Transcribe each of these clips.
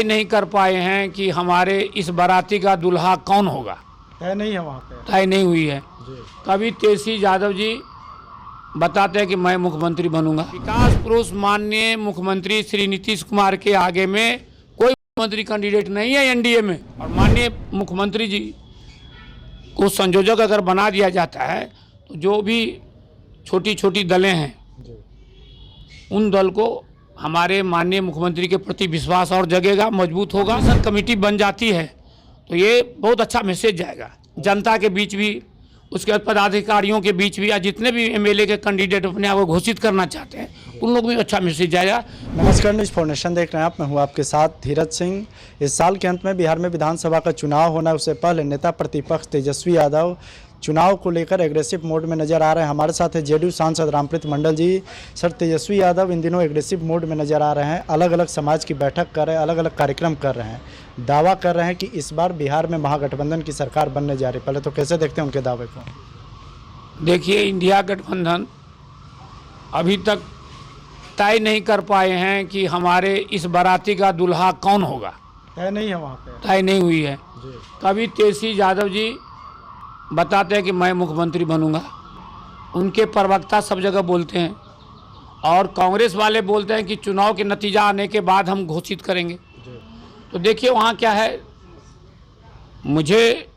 तय नहीं कर पाए हैं कि हमारे इस बाराती का दूल्हा कौन होगा। तय नहीं है वहाँ पे। तय नहीं हुई है। जी। कभी तेजस्वी यादव जी बताते हैं कि मैं मुख्यमंत्री बनूंगा। विकास पुरुष माननीय मुख्यमंत्री श्री नीतीश कुमार के आगे में कोई मुख्यमंत्री कैंडिडेट नहीं है एनडीए में। और माननीय मुख्यमंत्री जी को संयोजक अगर बना दिया जाता है तो जो भी छोटी छोटी दलें हैं उन दल को हमारे माननीय मुख्यमंत्री के प्रति विश्वास और जगेगा, मजबूत होगा। कमेटी बन जाती है तो ये बहुत अच्छा मैसेज जाएगा जनता के बीच भी, उसके बाद पदाधिकारियों के बीच भी, या जितने भी एमएलए के कैंडिडेट अपने आप को घोषित करना चाहते हैं उन लोग भी अच्छा मैसेज जाएगा। नमस्कार, न्यूज़ फाउंडेशन देख रहे हैं आप। मैं हूं आपके साथ धीरज सिंह। इस साल के अंत में बिहार में विधानसभा का चुनाव होना, उससे पहले नेता प्रतिपक्ष तेजस्वी यादव चुनाव को लेकर एग्रेसिव मोड में नजर आ रहे हैं। हमारे साथ है जेडीयू सांसद रामप्रीत मंडल जी। सर, तेजस्वी यादव इन दिनों एग्रेसिव मोड में नजर आ रहे हैं, अलग अलग समाज की बैठक कर रहे हैं, अलग अलग कार्यक्रम कर रहे हैं, दावा कर रहे हैं कि इस बार बिहार में महागठबंधन की सरकार बनने जा रही है। पहले तो कैसे देखते हैं उनके दावे को? देखिए, इंडिया गठबंधन अभी तक तय नहीं कर पाए हैं कि हमारे इस बाराती का दूल्हा कौन होगा। तय नहीं है वहाँ पे। तय नहीं हुई है। जी। कभी तेजस्वी यादव जी बताते हैं कि मैं मुख्यमंत्री बनूंगा, उनके प्रवक्ता सब जगह बोलते हैं, और कांग्रेस वाले बोलते हैं कि चुनाव के नतीजा आने के बाद हम घोषित करेंगे। तो देखिए वहाँ क्या है, मुझे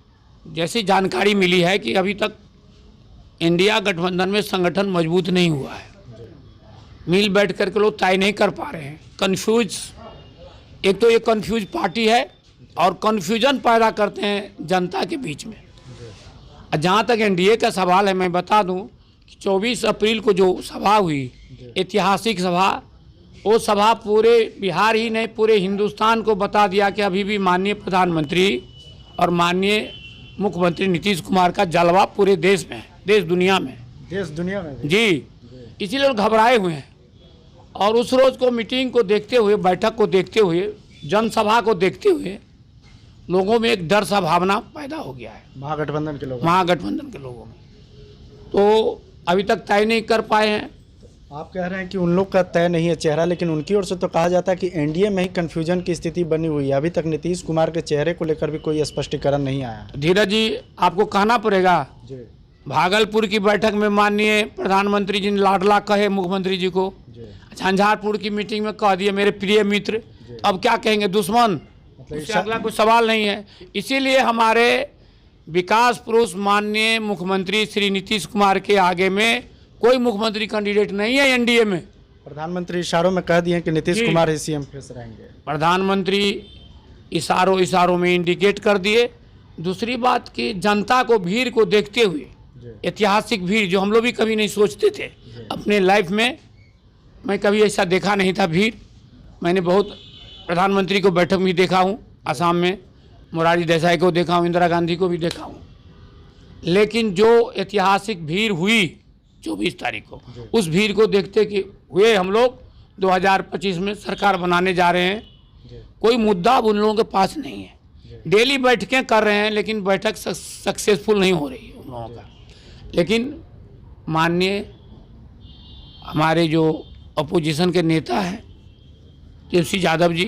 जैसी जानकारी मिली है कि अभी तक इंडिया गठबंधन में संगठन मजबूत नहीं हुआ है। मिल बैठ कर के लोग तय नहीं कर पा रहे हैं, कन्फ्यूज। एक तो ये कन्फ्यूज पार्टी है और कन्फ्यूजन पैदा करते हैं जनता के बीच में। जहाँ तक एनडीए का सवाल है, मैं बता दूं कि 24 अप्रैल को जो सभा हुई, ऐतिहासिक सभा, वो सभा पूरे बिहार ही नहीं पूरे हिंदुस्तान को बता दिया कि अभी भी माननीय प्रधानमंत्री और माननीय मुख्यमंत्री नीतीश कुमार का जलवा पूरे देश में है, देश दुनिया में भी। जी, इसीलिए लोग घबराए हुए हैं। और उस रोज़ को मीटिंग को देखते हुए, बैठक को देखते हुए, जनसभा को देखते हुए लोगों में एक डर सा भावना पैदा हो गया है महागठबंधन के लोगों में। तो अभी तक तय नहीं कर पाए हैं। आप कह रहे हैं कि उन लोग का तय नहीं है चेहरा, लेकिन उनकी ओर से तो कहा जाता है कि एनडीए में ही कंफ्यूजन की स्थिति बनी हुई है। अभी तक नीतीश कुमार के चेहरे को लेकर भी कोई स्पष्टीकरण नहीं आया। धीरज जी, आपको कहना पड़ेगा, भागलपुर की बैठक में माननीय प्रधानमंत्री जी ने लाडला कहे मुख्यमंत्री जी को, झंझारपुर की मीटिंग में कह दिए मेरे प्रिय मित्र, अब क्या कहेंगे दुश्मन? उससे अगला कोई सवाल नहीं है। इसीलिए हमारे विकास पुरुष माननीय मुख्यमंत्री श्री नीतीश कुमार के आगे में कोई मुख्यमंत्री कैंडिडेट नहीं है एनडीए में। प्रधानमंत्री इशारों में कह दिए कि नीतीश कुमार ही सीएम फेस रहेंगे। प्रधानमंत्री इशारों में इंडिकेट कर दिए। दूसरी बात कि जनता को, भीड़ को देखते हुए, ऐतिहासिक भीड़ जो हम लोग भी कभी नहीं सोचते थे अपने लाइफ में, मैं कभी ऐसा देखा नहीं था भीड़। मैंने बहुत प्रधानमंत्री को बैठक में देखा हूँ, असम में मोरारजी देसाई को देखा हूँ, इंदिरा गांधी को भी देखा हूँ, लेकिन जो ऐतिहासिक भीड़ हुई 24 तारीख को, उस भीड़ को देखते कि हुए हम लोग 2025 में सरकार बनाने जा रहे हैं, कोई मुद्दा अब उन लोगों के पास नहीं है। डेली बैठकें कर रहे हैं लेकिन बैठक सक्सेसफुल नहीं हो रही है उन लोगों का। लेकिन माननीय हमारे जो अपोजिशन के नेता हैं तेजस्वी यादव जी,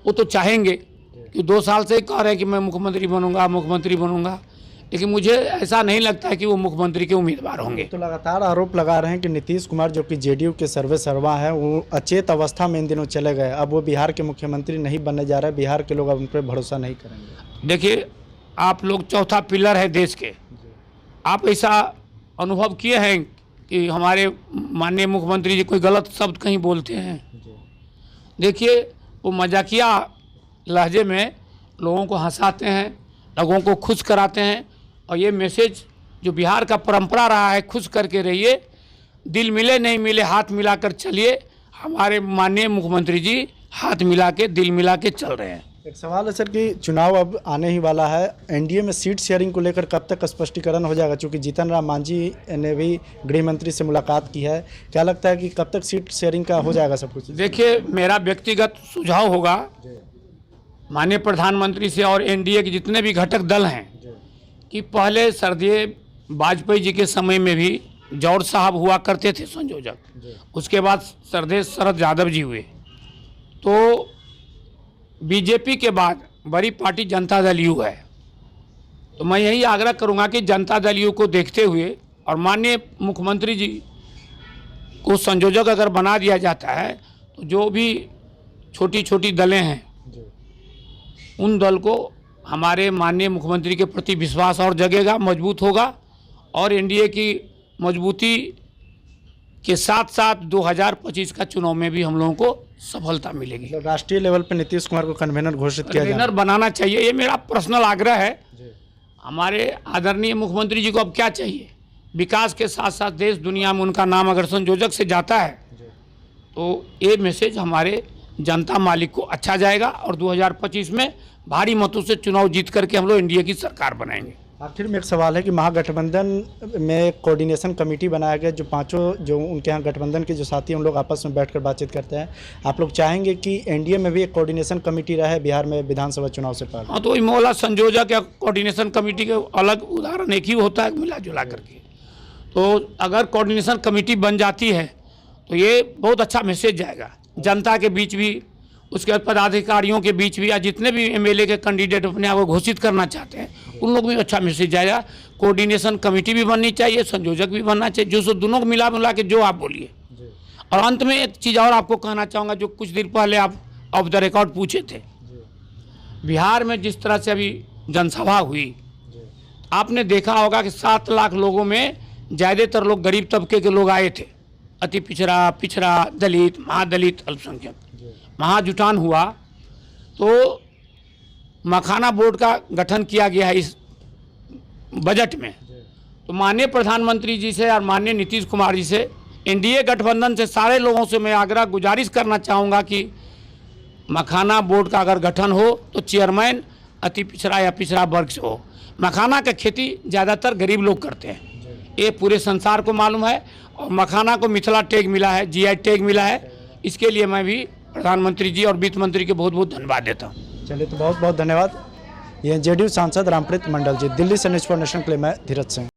वो तो चाहेंगे कि 2 साल से कह रहे हैं कि मैं मुख्यमंत्री बनूंगा, लेकिन मुझे ऐसा नहीं लगता है कि वो मुख्यमंत्री के उम्मीदवार होंगे। तो लगातार आरोप लगा रहे हैं कि नीतीश कुमार जो कि जेडीयू के सर्वे सर्वा हैं, वो अचेत अवस्था में इन दिनों चले गए। अब वो बिहार के मुख्यमंत्री नहीं बनने जा रहे, बिहार के लोग अब उन पर भरोसा नहीं करेंगे। देखिए, आप लोग चौथा पिलर है देश के। आप ऐसा अनुभव किए हैं कि हमारे माननीय मुख्यमंत्री जी कोई गलत शब्द कहीं बोलते हैं? देखिए, वो मजाकिया लहजे में लोगों को हंसाते हैं, लोगों को खुश कराते हैं। और ये मैसेज जो बिहार का परंपरा रहा है, खुश करके रहिए, दिल मिले नहीं मिले हाथ मिलाकर चलिए। हमारे माननीय मुख्यमंत्री जी हाथ मिला के, दिल मिला के चल रहे हैं। एक सवाल है सर कि चुनाव अब आने ही वाला है, एनडीए में सीट शेयरिंग को लेकर कब तक स्पष्टीकरण हो जाएगा? चूँकि जीतन राम मांझी ने भी गृह मंत्री से मुलाकात की है, क्या लगता है कि कब तक सीट शेयरिंग का हो जाएगा सब कुछ? देखिए, मेरा व्यक्तिगत सुझाव होगा माननीय प्रधानमंत्री से और एनडीए के जितने भी घटक दल हैं कि पहले स्वर्गीय वाजपेयी जी के समय में भी जौहर साहब हुआ करते थे संयोजक, उसके बाद स्वर्गीय शरद यादव जी हुए, तो बीजेपी के बाद बड़ी पार्टी जनता दल यू है। तो मैं यही आग्रह करूंगा कि जनता दल यू को देखते हुए और माननीय मुख्यमंत्री जी को संयोजक अगर बना दिया जाता है तो जो भी छोटी छोटी दलें हैं उन दल को हमारे माननीय मुख्यमंत्री के प्रति विश्वास और जगेगा, मजबूत होगा और एनडीए की मजबूती के साथ साथ 2025 का चुनाव में भी हम लोगों को सफलता मिलेगी। मतलब राष्ट्रीय लेवल पर नीतीश कुमार को कन्वेनर घोषित किया कन्वेनर बनाना चाहिए, ये मेरा पर्सनल आग्रह है। हमारे आदरणीय मुख्यमंत्री जी को अब क्या चाहिए? विकास के साथ साथ देश दुनिया में उनका नाम अगर संयोजक से जाता है तो ये मैसेज हमारे जनता मालिक को अच्छा जाएगा और 2025 में भारी मतों से चुनाव जीत करके हम लोग एनडीए की सरकार बनाएंगे। आखिर में एक सवाल है कि महागठबंधन में कोऑर्डिनेशन कमेटी बनाया गया, जो पांचों जो उनके यहाँ गठबंधन के जो साथी हैं उन लोग आपस में बैठकर बातचीत करते हैं। आप लोग चाहेंगे कि एनडीए में भी एक कोऑर्डिनेशन कमेटी रहे बिहार में विधानसभा चुनाव से पहले? हाँ, तो वही मोहल्ला संयोजक या कोऑर्डिनेशन कमेटी के अलग उदाहरण एक ही होता है मिला जुला करके। तो अगर कोऑर्डिनेशन कमेटी बन जाती है तो ये बहुत अच्छा मैसेज जाएगा जनता के बीच भी, उसके बाद पदाधिकारियों के बीच भी, या जितने भी एमएलए के कैंडिडेट अपने आप को घोषित करना चाहते हैं उन लोग भी अच्छा मैसेज जाएगा। कोऑर्डिनेशन कमेटी भी बननी चाहिए, संयोजक भी बनना चाहिए, जो दोनों को मिला के जो आप बोलिए। और अंत में एक चीज़ और आपको कहना चाहूँगा, जो कुछ दिन पहले आप ऑफ द रिकॉर्ड पूछे थे, बिहार में जिस तरह से अभी जनसभा हुई आपने देखा होगा कि 7 लाख लोगों में ज़्यादातर लोग गरीब तबके के लोग आए थे, अति पिछड़ा, दलित, महादलित, अल्पसंख्यक। महाजुटान हुआ तो मखाना बोर्ड का गठन किया गया है इस बजट में। तो माननीय प्रधानमंत्री जी से और माननीय नीतीश कुमार जी से, एनडीए गठबंधन से सारे लोगों से मैं आग्रह गुजारिश करना चाहूँगा कि मखाना बोर्ड का अगर गठन हो तो चेयरमैन अति पिछड़ा या पिछड़ा वर्ग से हो। मखाना का खेती ज़्यादातर गरीब लोग करते हैं, ये पूरे संसार को मालूम है और मखाना को मिथिला टैग मिला है, जीआई टैग मिला है। इसके लिए मैं भी प्रधानमंत्री जी और वित्त मंत्री के बहुत बहुत धन्यवाद देता हूँ। चलिए, तो बहुत बहुत धन्यवाद। ये जेडीयू सांसद रामप्रीत मंडल जी। दिल्ली से न्यूज़ फॉर नेशन के लिए मैं धीरज सिंह।